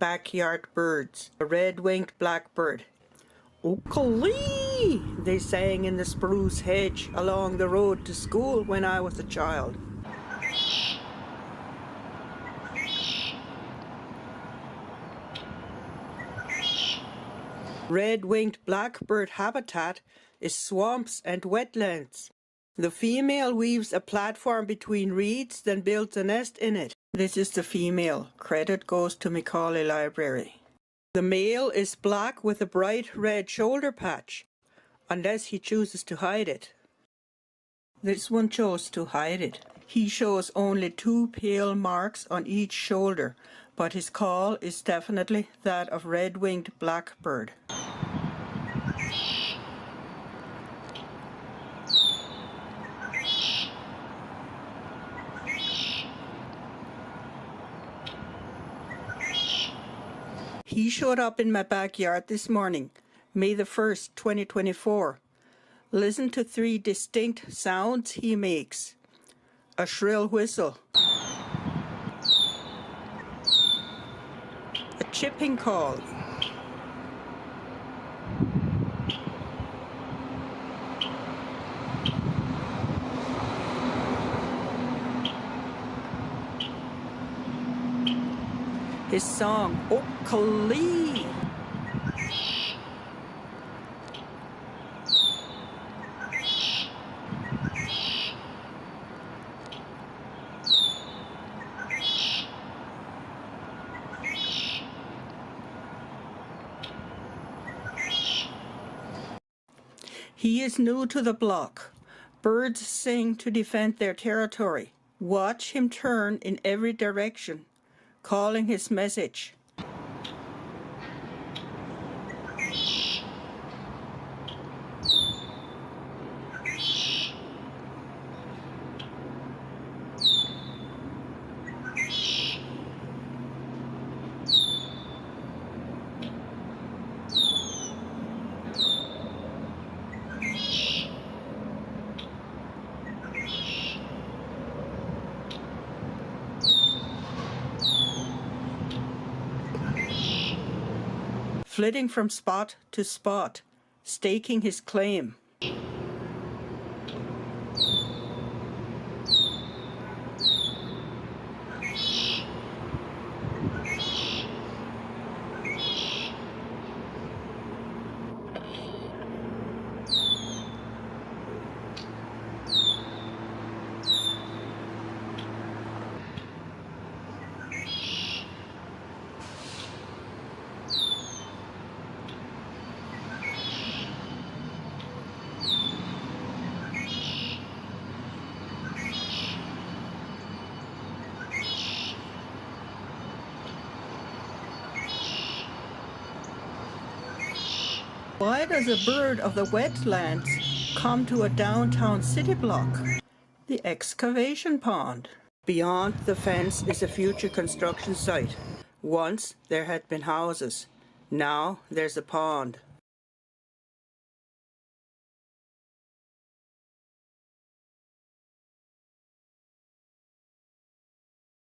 backyard birds. A red-winged blackbird. "Ooka-lee," they sang in the spruce hedge along the road to school when I was a child. Red-winged blackbird habitat is swamps and wetlands. The female weaves a platform between reeds, then builds a nest in it. This is the female. Credit goes to Macaulay Library. The male is black with a bright red shoulder patch, unless he chooses to hide it. This one chose to hide it. He shows only 2 pale marks on each shoulder, but his call is definitely that of red-winged blackbird. He showed up in my backyard this morning, May the 1st, 2024. Listen to 3 distinct sounds he makes. A shrill whistle, a chipping call, his song, "Ooka-lee." He is new to the block. Birds sing to defend their territory. Watch him turn in every direction, calling his message. Flitting from spot to spot, staking his claim. Why does a bird of the wetlands come to a downtown city block? The excavation pond. Beyond the fence is a future construction site. Once there had been houses. Now there's a pond.